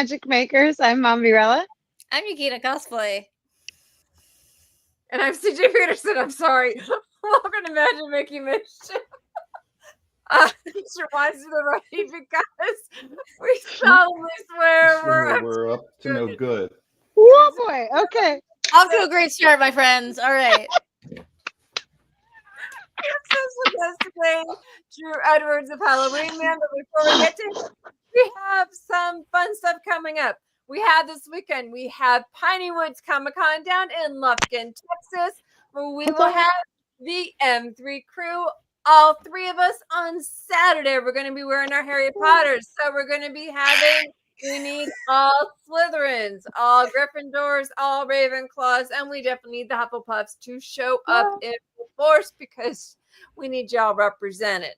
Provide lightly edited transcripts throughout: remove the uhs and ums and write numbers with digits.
Magic Makers. I'm Mombirella. I'm Yukita Cosplay. And I'm CJ Peterson. I'm sorry. Welcome to Magic Making Mischief. Sure wants to the right because we solemnly swear we're up to no good. Oh boy. Okay. Off to a great start, my friends. All right. with us today, Drew Edwards of Halloween Man. But before we get to we have some fun stuff coming up. We have this weekend, we have Piney Woods Comic Con down in Lufkin, Texas. We will have the M3 crew, all three of us on Saturday. We're going to be wearing our Harry Potters. So we're going to be having, we need all Slytherins, all Gryffindors, all Ravenclaws, and we definitely need the Hufflepuffs to show up in full force because we need y'all represented.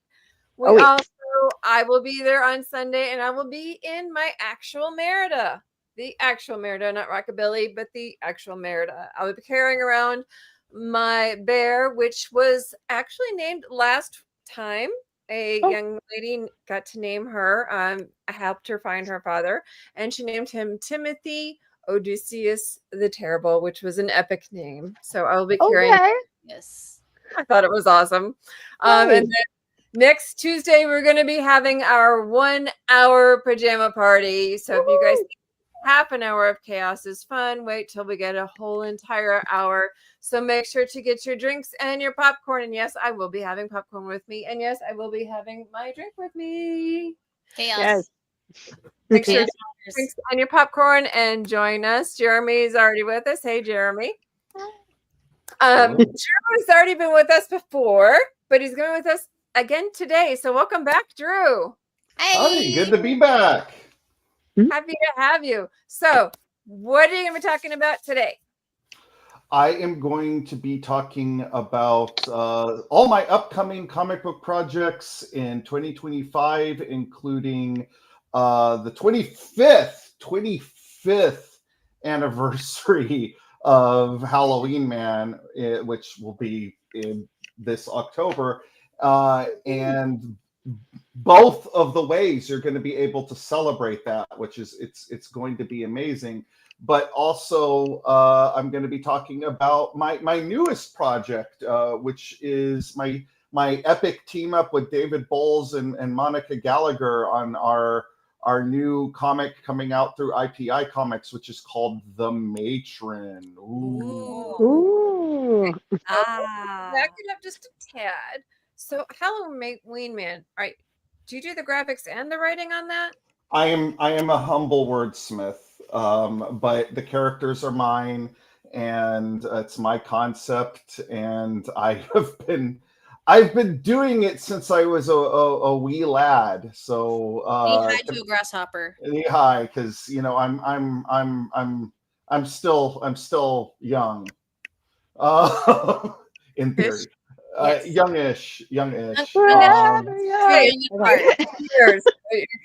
I will be there on Sunday, and I will be in my actual Merida. The actual Merida, not Rockabilly, but the actual Merida. I will be carrying around my bear, which was actually named last time. A young lady got to name her. I helped her find her father, and she named him Timothy Odysseus the Terrible, which was an epic name. So I will be carrying. Yes. I thought it was awesome. And then next Tuesday, we're going to be having our 1 hour pajama party. So if you guys think half an hour of chaos is fun, wait till we get a whole entire hour. So make sure to get your drinks and your popcorn. And yes, I will be having popcorn with me. And yes, I will be having my drink with me. Chaos. Yes. Make sure to get your drinks and your popcorn and join us. Jeremy's already with us. Hey, Jeremy. Drew has already been with us before, but he's going with us again today. So welcome back, Drew. Hey, good to be back. Happy to have you. So what are you going to be talking about today? I am going to be talking about all my upcoming comic book projects in 2025, including the 25th anniversary of Halloween Man, which will be in this October. And both of the ways you're going to be able to celebrate that, which is it's going to be amazing. But also I'm going to be talking about my newest project, which is my epic team up with David Bowles and Monica Gallagher on our new comic coming out through IPI Comics, which is called The Matron. Ooh. Back it up just a tad. So Halloween Man, all right. Do you do the graphics and the writing on that? I am a humble wordsmith, but the characters are mine, and it's my concept, and I've been doing it since I was a wee lad. So Knee high to a grasshopper. Knee high, because I'm still young, in theory. Yes. Youngish. You're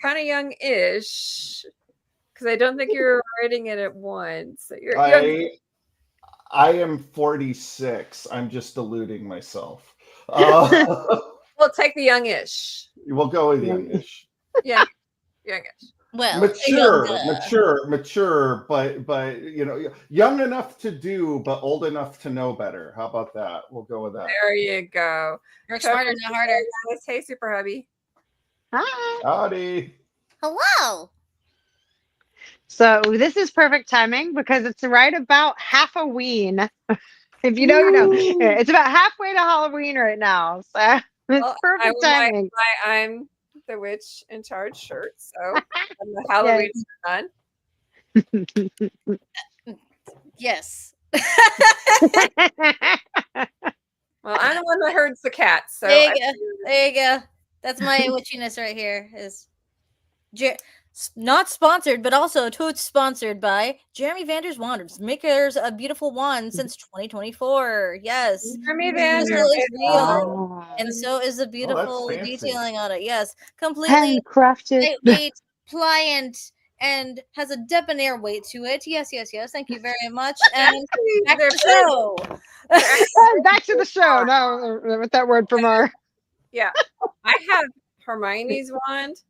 kind of young-ish, because I don't think you're writing it at once. So you're young. I am 46. I'm just deluding myself. We'll take the youngish. We'll go with youngish. Yeah, youngish. Well, mature, but young enough to do, but old enough to know better. How about that? We'll go with that. There you go. Work smarter, not harder. Hey, Super Hubby. Hi. Howdy. Hello. So this is perfect timing because it's right about half-a-ween. If you know, you know. It's about halfway to Halloween right now. So it's perfect timing. I'm the witch in charge shirt, so the Halloween is done. Yes. Well, I'm the one that herds the cats. So there you go. That's my witchiness right here. Is not sponsored, but also totes sponsored by Jeremy Vanders Wands, makers of beautiful wands since 2024. Yes, Jeremy Vanders Vanders is real, and so is the beautiful detailing on it. Yes, completely handcrafted, lightweight, pliant, and has a debonair weight to it. Yes. Thank you very much. And back to the show. Back to the show. No, with that word from our. Yeah, I have Hermione's wand.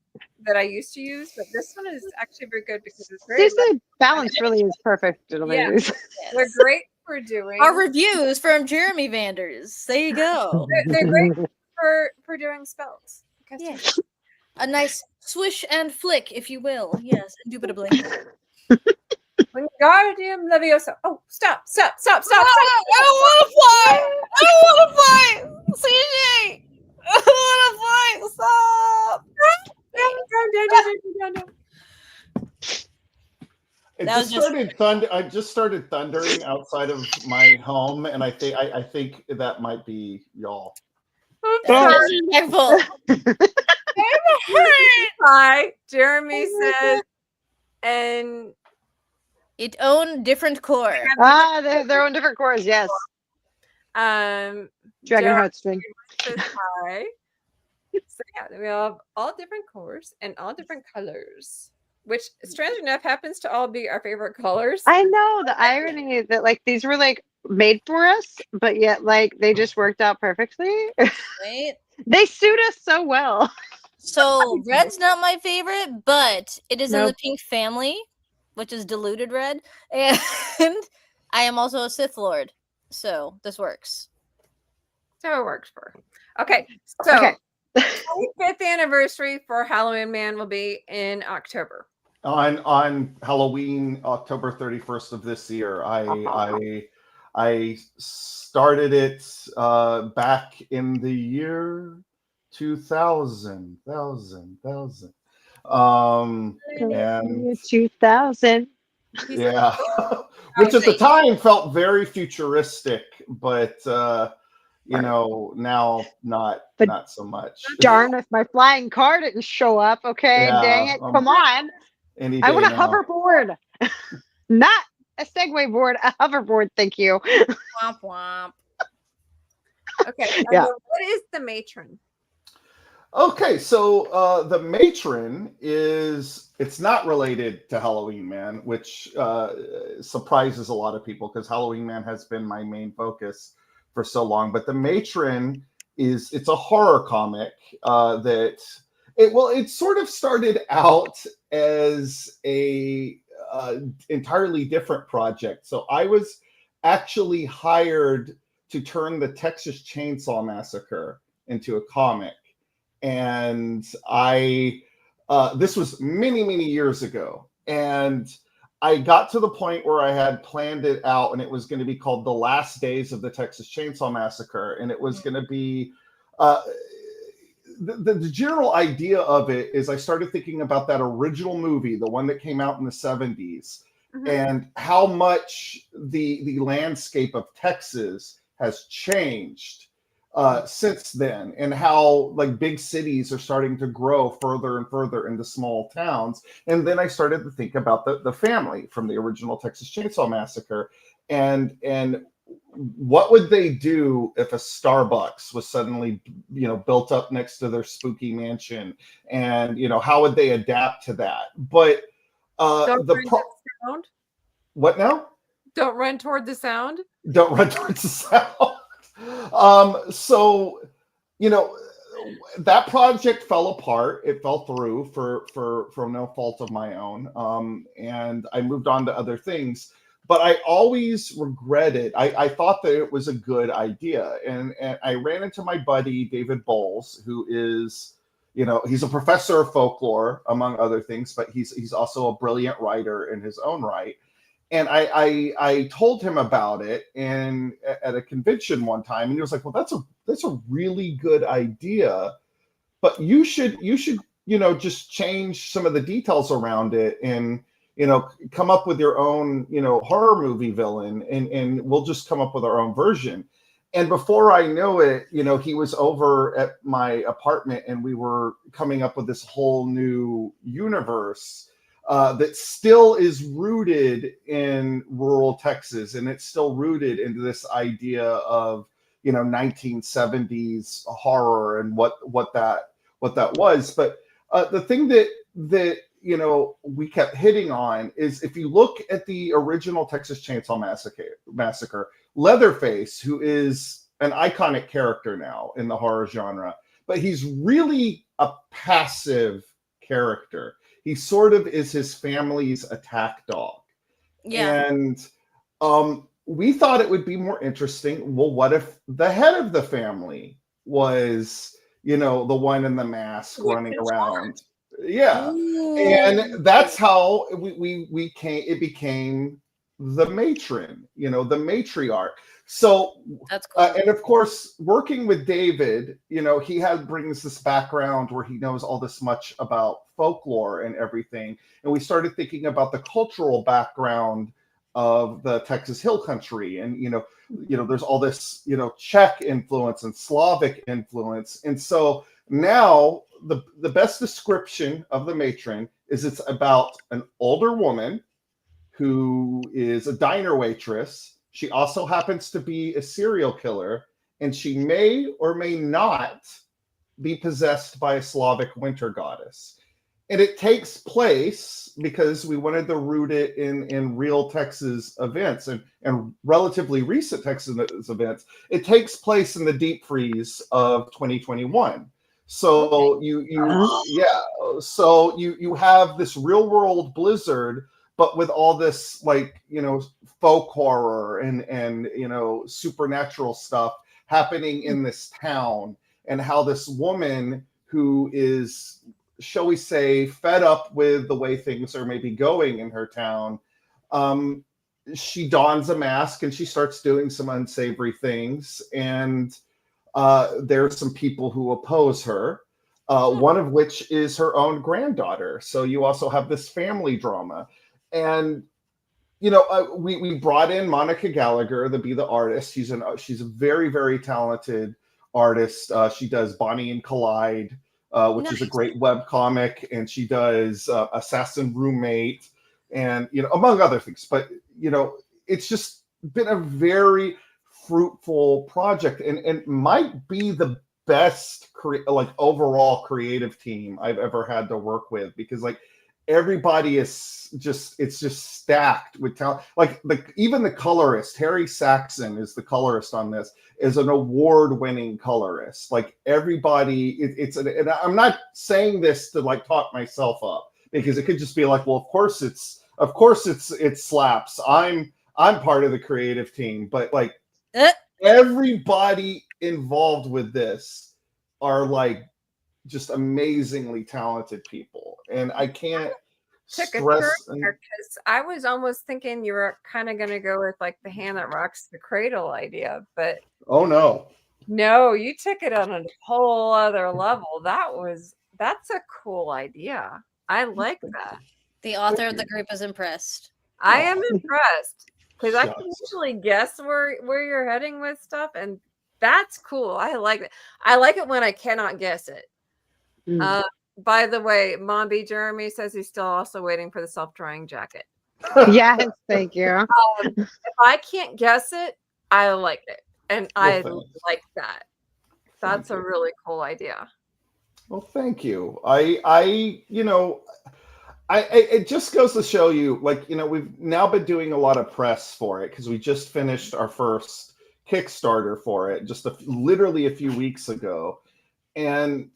that I used to use, but this one is actually very good because it's very Seriously, balance really is perfect. Yeah. Ladies. they're great for doing Our reviews from Jeremy Vanders. There you go. they're great for doing spells. Yeah. A nice swish and flick, if you will. Yes, indubitably. Wingardium Leviosa. Oh, stop. I don't want to fly! I don't want to fly! CJ! I don't want to fly! Stop! It That was just just- started thunder. I just started thundering outside of my home, and I think that might be y'all. Disrespectful. Hi, Jeremy says, and It own different core. Ah, they have their own different cores. Yes, Dragon dragon heartstring. says hi. So yeah, we have all different cores and all different colors, which strange enough happens to all be our favorite colors. I know the irony that like these were like made for us, but yet like they just worked out perfectly. Right? They suit us so well. So red's not my favorite, but it is in the Nope. pink family, which is diluted red, and I am also a Sith Lord, so this works. So it works for her. Okay, so Okay. 25th anniversary for Halloween Man will be in October. On Halloween, October 31st of this year, I started it back in the year 2000. And 2000. yeah, which at the time felt very futuristic, but you know, now not so much. Darn if my flying car didn't show up. Okay, Yeah, dang it. Come on. Any I day want a now. hoverboard. Not a Segway board, a hoverboard. Thank you. Womp womp. Okay, and Yeah. then what is the matron? Okay, so the matron it's not related to Halloween Man, which surprises a lot of people because Halloween Man has been my main focus for so long. But the matron it's a horror comic it sort of started out as a entirely different project. So I was actually hired to turn the Texas Chainsaw Massacre into a comic. And this was many years ago, and I got to the point where I had planned it out, and it was going to be called The Last Days of the Texas Chainsaw Massacre, and it was going to be the general idea of it is I started thinking about that original movie, the one that came out in the 70s, and how much the landscape of Texas has changed since then, and how like big cities are starting to grow further and further into small towns. And then I started to think about the family from the original Texas Chainsaw Massacre, and what would they do if a Starbucks was suddenly built up next to their spooky mansion, and how would they adapt to that? But sound. What now? Don't run toward the sound. Don't run towards the sound. So that project fell apart. It fell through for no fault of my own. And I moved on to other things. But I always regretted. I thought that it was a good idea, and I ran into my buddy David Bowles, who is, he's a professor of folklore among other things, but he's also a brilliant writer in his own right. And I told him about it and at a convention one time, and he was like, "Well, that's a really good idea, but you should just change some of the details around it and come up with your own horror movie villain, and we'll just come up with our own version." And before I know it, he was over at my apartment, and we were coming up with this whole new universe that still is rooted in rural Texas, and it's still rooted into this idea of 1970s horror and what that was. But the thing that we kept hitting on is, if you look at the original Texas Chainsaw Massacre, Leatherface, who is an iconic character now in the horror genre, but he's really a passive character. He sort of is his family's attack dog. Yeah. And we thought it would be more interesting. Well, what if the head of the family was, the one in the mask running around? Yeah. And that's how we came, it became the matron, the matriarch. So that's cool. And of course, working with David, he brings this background where he knows all this much about folklore and everything. And we started thinking about the cultural background of the Texas Hill Country, and there's all this Czech influence and Slavic influence, and so now the best description of the matron is it's about an older woman who is a diner waitress. She also happens to be a serial killer, and she may or may not be possessed by a Slavic winter goddess. And it takes place because we wanted to root it in real Texas events and relatively recent Texas events. It takes place in the deep freeze of 2021. So so you have this real world blizzard, but with all this folk horror and supernatural stuff happening in this town, and how this woman who is, shall we say, fed up with the way things are maybe going in her town, she dons a mask and she starts doing some unsavory things, and there are some people who oppose her, one of which is her own granddaughter. So you also have this family drama. And we brought in Monica Gallagher to be the artist. She's a very, very talented artist. She does Bonnie and Clyde, which is a great web comic, and she does Assassin Roommate, and among other things. But it's just been a very fruitful project, and might be the best overall creative team I've ever had to work with, because everybody is just stacked with talent. Even the colorist, Harry Saxon, is the colorist on this, is an award-winning colorist. Everybody, and I'm not saying this to talk myself up, because it could just be well, of course it slaps. I'm part of the creative team, but everybody involved with this are just amazingly talented people, and I can't stress. Because I was almost thinking you were kind of going to go with the hand that rocks the cradle idea, but oh no, you took it on a whole other level. That's a cool idea. I like that. The author of the group is impressed. I am impressed, because I can usually guess where you're heading with stuff, and that's cool. I like it. I like it when I cannot guess it. By the way, Mombi Jeremy says he's still also waiting for the self-drying jacket. Yes, thank you. If I can't guess it, I like it, and I like that. That's a really cool idea. Well, thank you. It just goes to show you, we've now been doing a lot of press for it, because we just finished our first Kickstarter for it just literally a few weeks ago. And,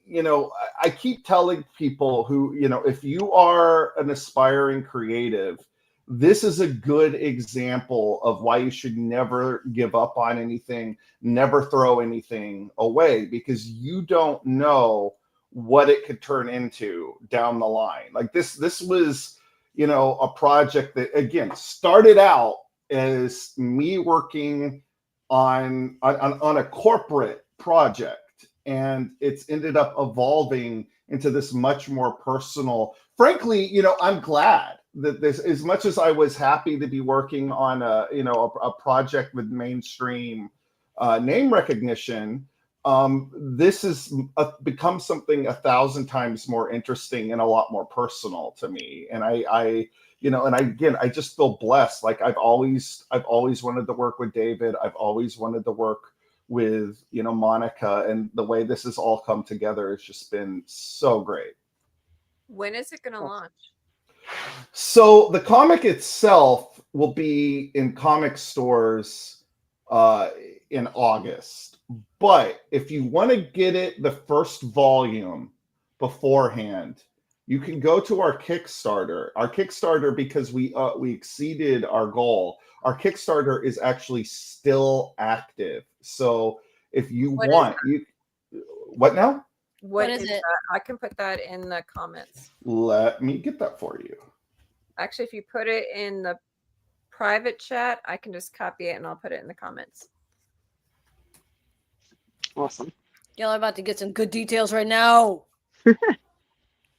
I keep telling people who, if you are an aspiring creative, this is a good example of why you should never give up on anything, never throw anything away, because you don't know what it could turn into down the line. This was, a project that, again, started out as me working on a corporate project, and it's ended up evolving into this much more personal. Frankly, I'm glad that this, as much as I was happy to be working on a project with mainstream name recognition, this has become something 1,000 times more interesting and a lot more personal to me. And I just feel blessed. I've always wanted to work with David. I've always wanted to work with, Monica, and the way this has all come together has just been so great. When is it going to launch? So the comic itself will be in comic stores in August. But if you want to get it, the first volume beforehand, you can go to our Kickstarter. Our Kickstarter, because we exceeded our goal. Our Kickstarter is actually still active. So if you want, what now? What is is it? that? I can put that in the comments. Let me get that for you. Actually, if you put it in the private chat, I can just copy it and I'll put it in the comments. Awesome. Y'all are about to get some good details right now.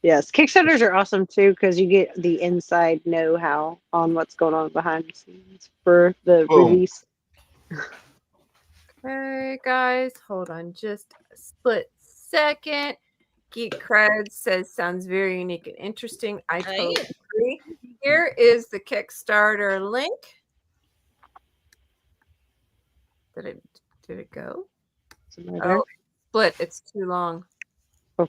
Yes, Kickstarters are awesome too because you get the inside know-how on what's going on behind the scenes for the Boom. release. Okay, guys, hold on just a split second. Geek Crowd says sounds very unique and interesting. I totally agree. Here is the Kickstarter link. Did it go? Somewhere there. Oh, split. It's too long. Oh.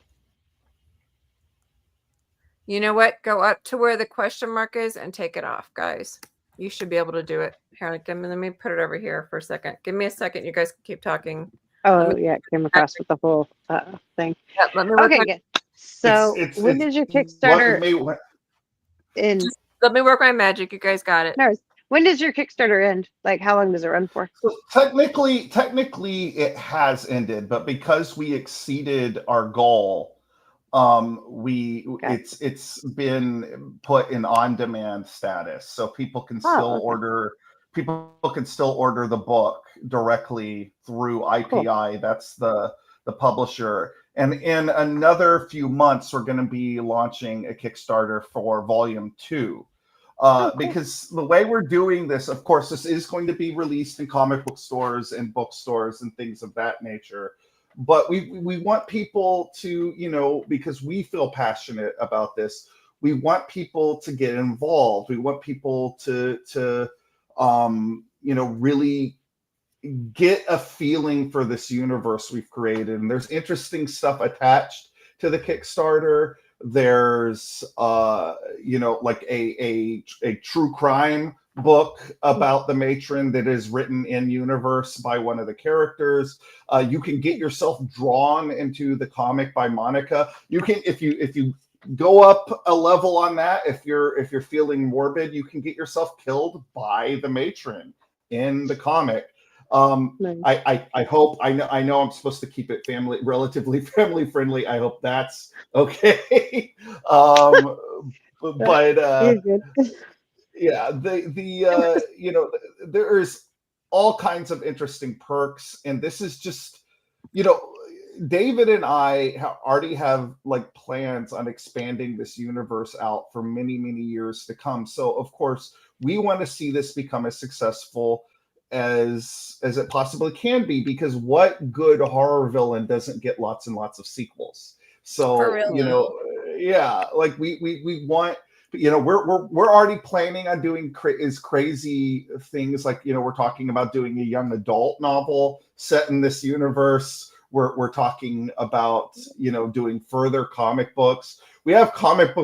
You know what? Go up to where the question mark is and take it off, guys. You should be able to do it. Here, let me put it over here for a second. Give me a second. You guys can keep talking. Oh, yeah, it came across with the whole thing. Yep, let me work Okay, my, good. So when does your Kickstarter end? let me work my magic. You guys got it. No, when does your Kickstarter end? Like, how long does it run for? So technically it has ended, but because we exceeded our goal, it's been put in on-demand status, so people can still order. People can still order the book directly through IPI. Cool. That's the publisher. And in another few months, we're going to be launching a Kickstarter for Volume 2. Because the way we're doing this, of course, this is going to be released in comic book stores and bookstores and things of that nature. But we want people to, because we feel passionate about this, we want people to get involved. We want people to really get a feeling for this universe we've created. And there's interesting stuff attached to the Kickstarter. There's like a true crime book about the matron that is written in universe by one of the characters. You can get yourself drawn into the comic by Monica. You can, if you go up a level on that, if you're feeling morbid, you can get yourself killed by the matron in the comic. Nice. I hope, I know I'm supposed to keep it relatively family friendly. I hope that's okay. Yeah, there's all kinds of interesting perks, and this is just, David and I already have like plans on expanding this universe out for many, many years to come. So of course we want to see this become as successful as it possibly can be, because what good horror villain doesn't get lots and lots of sequels? So yeah, like we want, we're already planning on doing crazy things, like we're talking about doing a young adult novel set in this universe. We're talking about doing further comic books. We have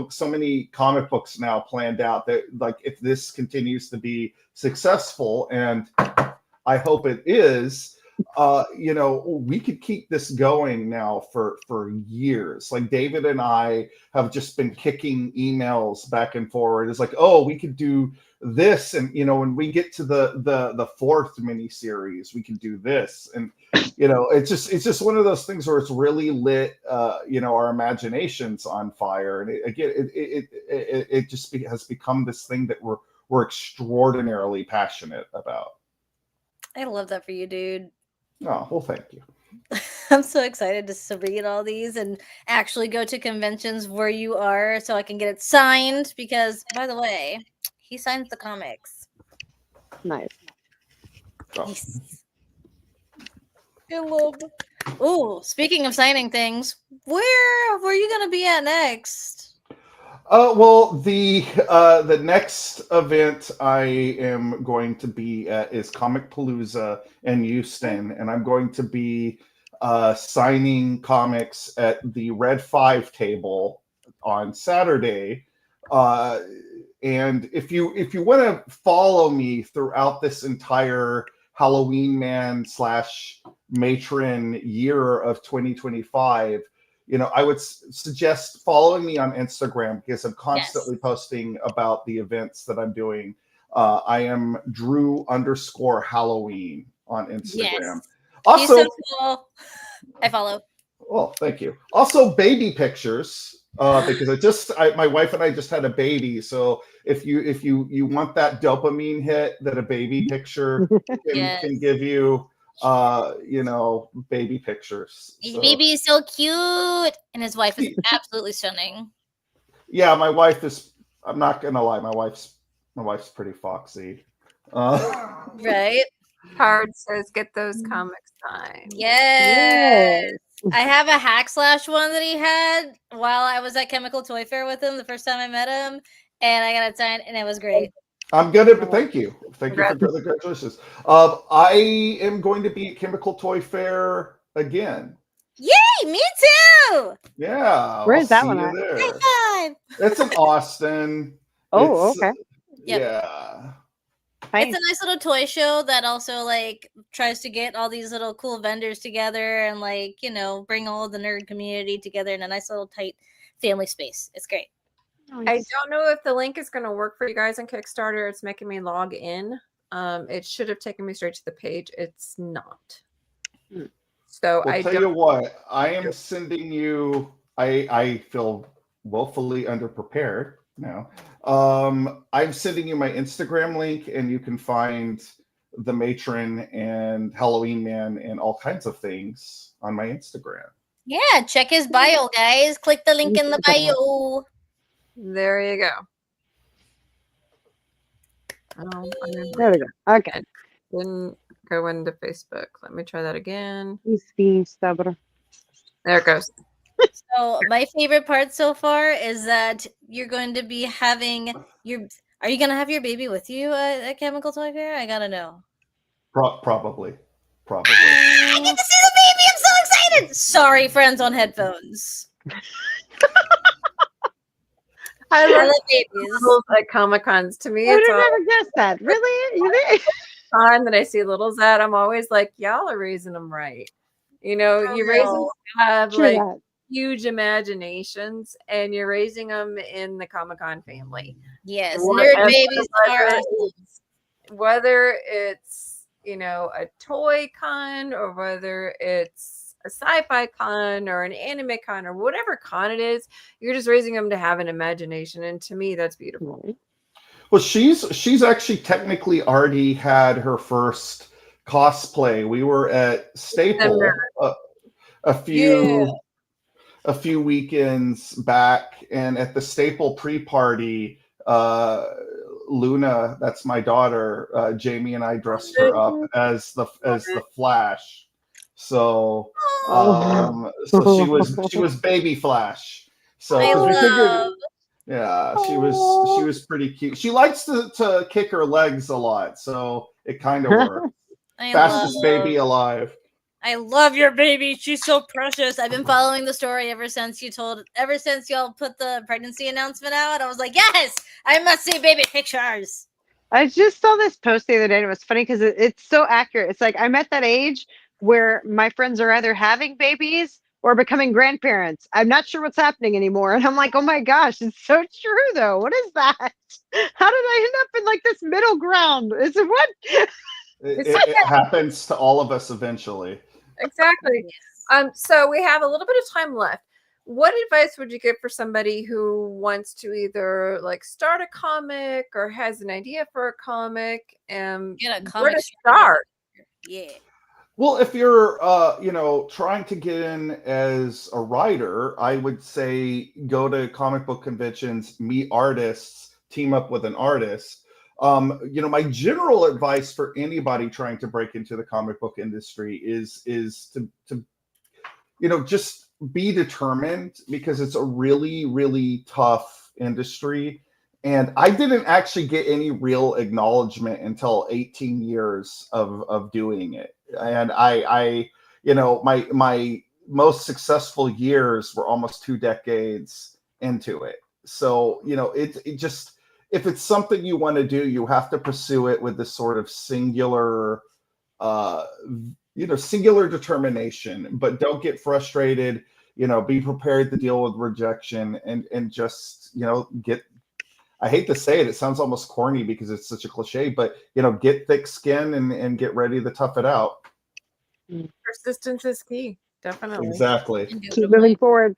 so many comic books now planned out that, like, if this continues to be successful, and I hope it is, we could keep this going now for years. Like, David and I have just been kicking emails back and forward. It's like, oh, we could do this, and when we get to the fourth miniseries, we can do this, and it's just one of those things where it's really lit our imaginations on fire, and it just has become this thing that we're extraordinarily passionate about. I love that for you, dude. Oh, well, thank you. I'm so excited to read all these and actually go to conventions where you are so I can get it signed, because, by the way, he signs the comics. Nice. Oh. Yes. I love it. Oh, speaking of signing things, where were you going to be at next? Well, the next event I am going to be at is Comic Palooza in Houston, and I'm going to be signing comics at the Red 5 table on Saturday. And if you want to follow me throughout this entire Halloween Man / matron year of 2025, I would suggest following me on Instagram because I'm constantly posting about the events that I'm doing. I am Drew_Halloween on Instagram. Yes. Also, He's so cool. I follow. Well, thank you. Also, baby pictures, because my wife and I just had a baby. So if you want that dopamine hit that a baby picture can give you, baby pictures. His baby is so cute, and his wife is absolutely stunning. Yeah, my wife is. I'm not gonna lie, my wife's pretty foxy. Right. Hard says, get those comics signed. Yes. I have a Hackslash one that he had while I was at Chemical Toy Fair with him the first time I met him, and I got it signed, and it was great. I'm gonna. Thank you for the congratulations. I am going to be at Chemical Toy Fair again. Yay! Me too. Yeah. Where's that one at? High five. It's in Austin. Okay. Yep. Yeah. It's a nice little toy show that also tries to get all these little cool vendors together and bring all the nerd community together in a nice little tight family space. It's great. I don't know if the link is going to work for you guys on Kickstarter. It's making me log in. It should have taken me straight to the page. It's not. So I'll tell you what, I am sending you. I feel woefully underprepared now. I'm sending you my Instagram link, and you can find the matron and Halloween Man and all kinds of things on my Instagram. Yeah, check his bio, guys. Click the link in the bio. There you go. There we go. Okay. Didn't go into Facebook. Let me try that again. He's being stubborn. There it goes. So my favorite part so far is that you're going to be having are you going to have your baby with you at Chemical Toy Fair? I gotta know. Probably. I get to see the baby. I'm so excited. Sorry, friends on headphones. I love babies at Comic Cons. To me, I would it's have never guessed that. Really? You think? time that I see littles at. I'm always like, y'all are raising them right. You raise them to have huge imaginations, and you're raising them in the Comic-Con family. Yes, nerd babies are whether it's a toy con or whether it's a sci-fi con or an anime con or whatever con it is, you're just raising them to have an imagination, and to me that's beautiful. Well, she's actually technically already had her first cosplay. We were at Staple a few weekends back, and at the Staple pre-party, Luna, that's my daughter, Jamie and I dressed her up as the Flash. So she was baby Flash. So she was pretty cute. She likes to kick her legs a lot, so it kind of worked. Fastest baby alive. I love your baby. She's so precious. I've been following the story ever since y'all put the pregnancy announcement out. I was like, yes, I must see baby pictures. I just saw this post the other day, and it was funny because it's so accurate. It's like I'm at that age where my friends are either having babies or becoming grandparents. I'm not sure what's happening anymore. And I'm like, oh my gosh, it's so true though. What is that? How did I end up in this middle ground? Is it what? It happens to all of us eventually. Exactly. So we have a little bit of time left. What advice would you give for somebody who wants to either start a comic or has an idea for a comic and where to start? Yeah. Well, if you're trying to get in as a writer, I would say go to comic book conventions, meet artists, team up with an artist. My general advice for anybody trying to break into the comic book industry is to just be determined, because it's a really, really tough industry. And I didn't actually get any real acknowledgement until 18 years of doing it. And I my most successful years were almost 2 decades into it. So, it just, if it's something you want to do, you have to pursue it with this sort of singular determination, but don't get frustrated be prepared to deal with rejection and just, get, I hate to say it, it sounds almost corny because it's such a cliche, but, get thick skin and get ready to tough it out. Persistence is key. Definitely. Exactly. Keep moving forward.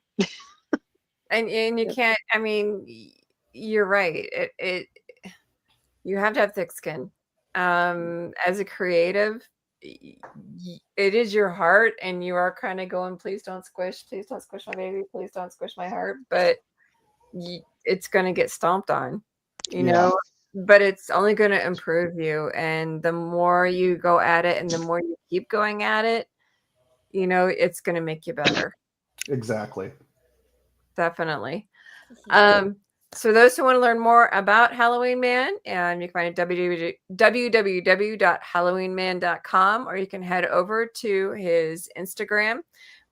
And you can't, I mean, you're right. You have to have thick skin. As a creative, it is your heart, and you are kind of going, please don't squish my baby, please don't squish my heart, but it's going to get stomped on, you know, but it's only going to improve you. And the more you go at it and the more you keep going at it, it's going to make you better. Exactly. Definitely. So those who want to learn more about Halloween Man, you can find it at www.halloweenman.com, or you can head over to his Instagram,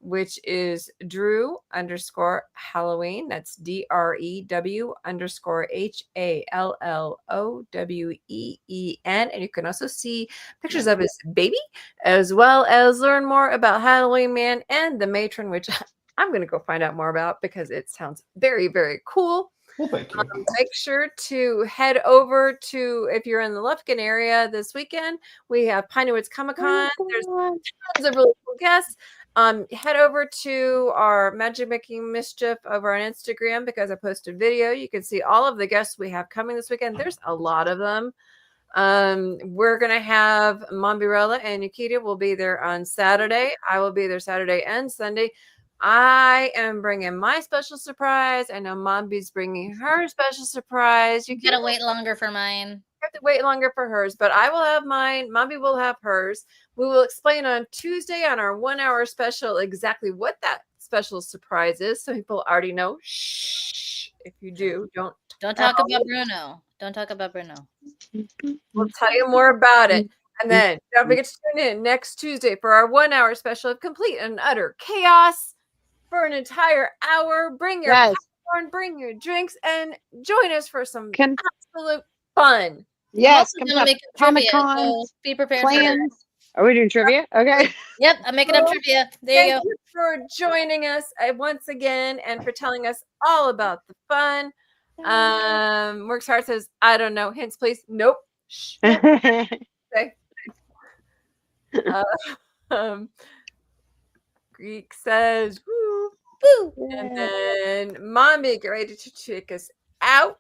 which is Drew_Halloween. That's DREW_HALLOWEEN. And you can also see pictures of his baby, as well as learn more about Halloween Man and the matron, which I'm going to go find out more about because it sounds very, very cool. Well, thank you. Make sure to head over to, if you're in the Lufkin area this weekend, we have Piney Woods Comic-Con. There's tons of really cool guests. Head over to our Magic Making Mischief over on Instagram because I posted video. You can see all of the guests we have coming this weekend. There's a lot of them. We're going to have Mombirella and Nikita will be there on Saturday. I will be there Saturday and Sunday. I am bringing my special surprise. I know Mombi's bringing her special surprise. You gotta wait longer for mine. You have to wait longer for hers, but I will have mine. Mombi will have hers. We will explain on Tuesday on our 1 hour special exactly what that special surprise is, so people already know. Shh. If you do, don't talk about Bruno. Don't talk about Bruno. We'll tell you more about it. And then don't forget to tune in next Tuesday for our 1 hour special of complete and utter chaos. For an entire hour, bring your popcorn, bring your drinks, and join us for some absolute fun. Yes, Comic-Con. So be prepared. Plans. Are we doing trivia? Okay. Yep, I'm making up trivia. There you go. Thank you for joining us once again and for telling us all about the fun. Works Hard says, I don't know. Hints, please. Nope. Shh. Okay. Greek says, woo. Woo. And then Mombi, get ready to check us out.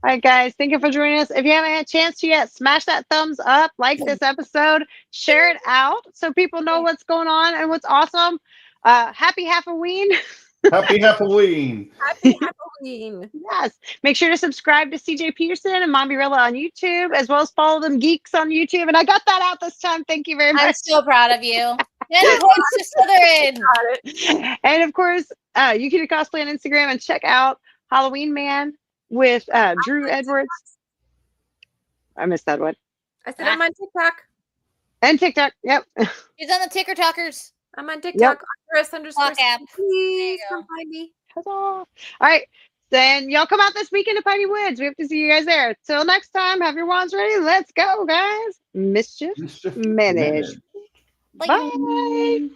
All right, guys. Thank you for joining us. If you haven't had a chance to yet, smash that thumbs up, like this episode, share it out so people know what's going on and what's awesome. Happy Halloween. Happy Halloween. Happy Halloween. Yes. Make sure to subscribe to CJ Peterson and Mombirella on YouTube, as well as follow them geeks on YouTube. And I got that out this time. Thank you very much. I'm so proud of you. And points to Slytherin. And of course, you can cosplay on Instagram and check out Halloween Man with Drew Edwards. I missed that one. I said I'm on TikTok. And TikTok. Yep. He's on the Ticker Talkers. I'm on TikTok. Clock app. Please come find me. Huzzah. All right. Then y'all come out this weekend to Piney Woods. We have to see you guys there. Till next time, have your wands ready. Let's go, guys. Mischief managed. Bye. Bye.